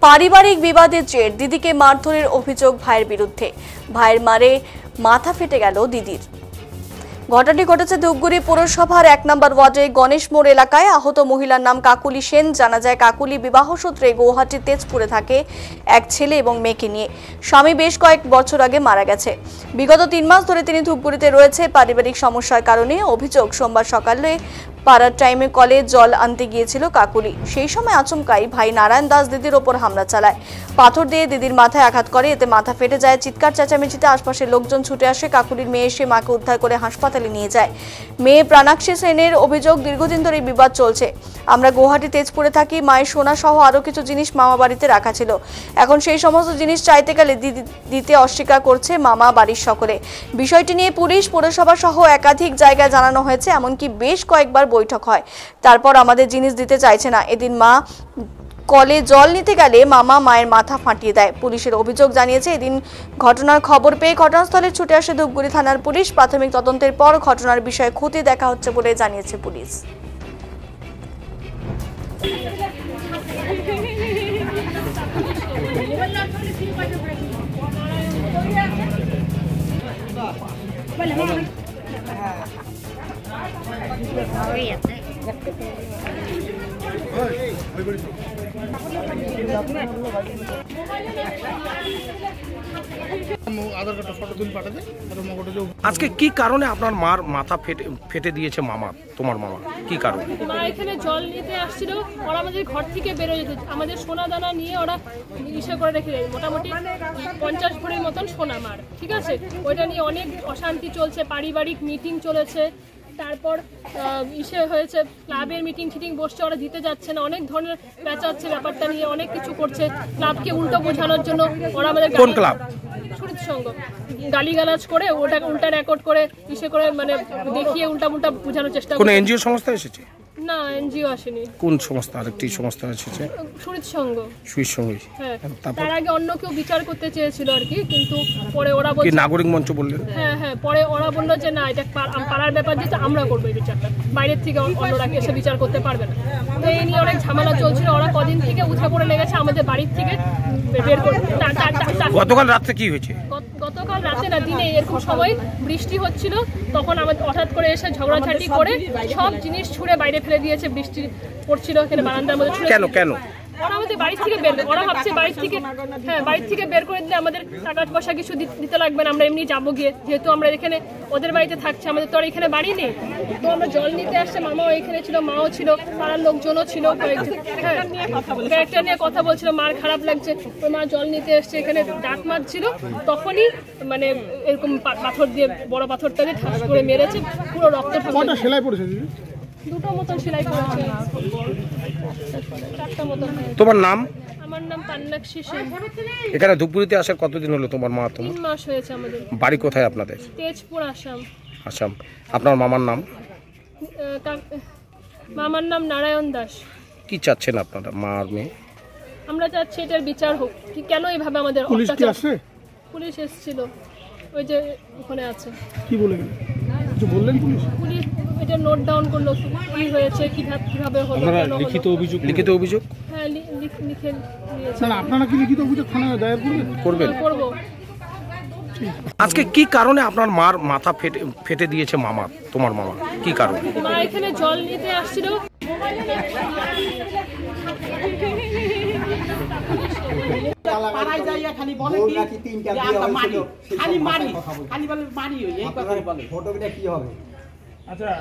পারিবারিক বিবাদের জের দিদিকে মারধরের অভিযোগ ভাইয়ের বিরুদ্ধে। ভাইয়ের মারে মাথা ফেটে গেল দিদির। ঘটনাটি ঘটেছে ধূপগুড়ি পৌরসভার ১ নম্বর ওয়ার্ডে গণেশ মোড় এলাকায়। আহত মহিলার নাম কাকুলি সেন। জানা যায় কাকুলি বিবাহ সূত্রে গৌহাটির তেজপুরে থাকে এক ছেলে এবং মেয়েকে নিয়ে। স্বামী বেশ কয়েক বছর আগে মারা গেছে। বিগত ৩ মাস ধরে তিনি ধূপগুড়িতে রয়েছে। পারিবারিক সমস্যার কারণে অভিযোগ সোমবার সকালে পাড়ার টাইমে কলে জল আনতে গিয়েছিল কাকুলি। সেই সময় আচমকাই ভাই নারায়ণ দাস দিদির ওপর হামলা চালায়। পাথর দিয়ে দিদির মাথায় আঘাত করে, এতে মাথা ফেটে যায়। চিৎকার চেঁচামেচিতে আশপাশের লোকজন ছুটে আসে। কাকুলির মেয়ে এসে মাকে উদ্ধার করে হাসপাতালে নিয়ে যায়। মেয়ে প্রাণাক্ষী সেনের অভিযোগ, দীর্ঘদিন ধরে বিবাদ চলছে। আমরা গৌহাটি তেজপুরে থাকি। মায়ের সোনা সহ আরো কিছু জিনিস মামা বাড়িতে রাখা ছিল। এখন সেই সমস্ত জিনিস চাইতে গেলে দিতে অস্বীকার করছে মামা বাড়ির সকলে। বিষয়টি নিয়ে পুলিশ, পৌরসভা সহ একাধিক জায়গায় জানানো হয়েছে। এমনকি বেশ কয়েকবার বৈঠক হয়, তারপর আমাদের জিনিস দিতে চাইছে না। এদিন মা কলে জল নিতে গেলে মামা মায়ের মাথা ফাটিয়ে দেয়। পুলিশের অভিযোগ জানিয়েছে, এদিন ঘটনার খবর পেয়ে ঘটনাস্থলে ছুটে আসে ধূপগুড়ি থানার পুলিশ। প্রাথমিক তদন্তের পর ঘটনার বিষয়ে খতিয়ে দেখা হচ্ছে বলে জানিয়েছে পুলিশ। আজকে কি কারণে আপনার মার মাথা ফেটে দিয়েছে মামা, তোমার মামা? কি কারণে? মা এখানে জল নিতে আসছিল, ওরা আমাদের ঘর থেকে বেরোয় যেত। আমাদের সোনা দানা নিয়ে ওরা ইসে করে রেখে দেয়, মোটামুটি 50 ভরির মতন সোনা মার, ঠিক আছে। ওইটা নিয়ে অনেক অশান্তি চলছে, পারিবারিক মিটিং চলেছে। তারপর ইসে হয়েছে, ক্লাবের মিটিং ফিটিং বসছে, ওরা দিতে যাচ্ছে না, অনেক ধরনের পেঁচাচ্ছে ব্যাপারটা নিয়ে, অনেক কিছু করছে ক্লাবকে উল্টো বোঝানোর জন্য। ওরা আমাদের কোন ক্লাব? সুরিত সংঘ। গালিগালাজ করে ওটা উল্টা রেকর্ড করে ইসে করে, মানে দেখিয়ে উল্টা বোঝানোর চেষ্টা। কোন এনজিও সংস্থা এসেছে? না, এনজিও আসেনি। কোন সংস্থা? আরেকটি সংস্থা এসেছে, সুরিত সংঘ। সুইস সংঘ। হ্যাঁ, তার আগে অন্য কেউ বিচার করতে চেয়েছিল আর কি, কিন্তু পরে ওরা বলছে, কি নাগরিক মঞ্চ বললেন? হ্যাঁ হ্যাঁ, পরে ওরা বললো যে না, এটা পাড়ার ব্যাপার, যেহেতু আমরা করবো এই বিচারটা, বাইরের থেকে অন্যরা এসে বিচার করতে পারবে না। তো এই নিয়ে অনেক ঝামেলা চলছিল। ওরা কদিন থেকে উঠে পড়ে লেগেছে আমাদের বাড়ির থেকে বের করে। গতকাল রাতে কি হয়েছে? গতকাল রাতে না, দিনে এরকম সময় বৃষ্টি হচ্ছিল, তখন আমাদের হঠাৎ করে এসে ঝগড়াঝাটি করে সব জিনিস ছুঁড়ে বাইরে ফেলে দিয়েছে। বৃষ্টি পড়ছিল এখানে বারান্দার মধ্যে। কেন কেন? ওরা আমাদের বাড়ি থেকে বের, ওরা ভাবছে বাড়ি থেকে বের করে দিলে আমাদের টাকা পয়সা কিছু দিতে লাগবে না, আমরা এমনি যাবো গিয়ে, যেহেতু আমরা এখানে ওদের বাড়িতে থাকছি, আমাদের তো আর এখানে বাড়ি নেই। তো আমরা জল নিতে আসছে, মামাও এখানে ছিল, মাও ছিল, পাড়ার লোকজনও ছিল কয়েকজন। হ্যাঁ, ক্যারেক্টার নিয়ে কথা বলছিল, মার খারাপ লাগছে। ওই মা জল নিতে এসছে, এখানে ডাক মারছিল, তখনই মানে এরকম পাথর দিয়ে, বড় পাথরটা দিয়ে ঠাস করে মেরেছে, পুরো রক্ত সেলাই পড়েছে। দুটো মতন সেলাই করেছে, 4টা মতন। তোমার নাম? আমার নাম পান্নাক্ষী সেন। এখানে ধূপগুড়িতে আসার কতদিন হলো তোমার মা? 3 মাস হয়েছে আমাদের। বাড়ি কোথায় আপনাদের? তেজপুর, আসাম। আসাম। আপনার মামার নাম? মামার নাম নারায়ণ দাস। কি চাচ্ছেন আপনারা, মা আর মেয়ে? আমরা চাচ্ছি এটার বিচার হোক। কি কেন এইভাবে আমাদের অত্যাচার? পুলিশ এসেছিল, ওই যে ওখানে আছে। কি বললেন? কিছু বললেন? পুলিশ এটা নোট ডাউন করলো, কি হয়েছে, কিভাবে হলো। লিখিত অভিযোগ? হ্যাঁ, লিখে নিয়েছে। না, আপনারা কি লিখিত অভিযোগ থানায় দায়ের করবেন? করব। আজকে কি কারণে আপনার মার মাথা ফেটে দিয়েছে মামা, তোমার মামা? কি কারণে? মা এখানে জল নিতে আসছিল, খালি বলে কি, খালি মারি, খালি বলে মারি, এই কথা বলে। ফটোটা কি হবে? আচ্ছা।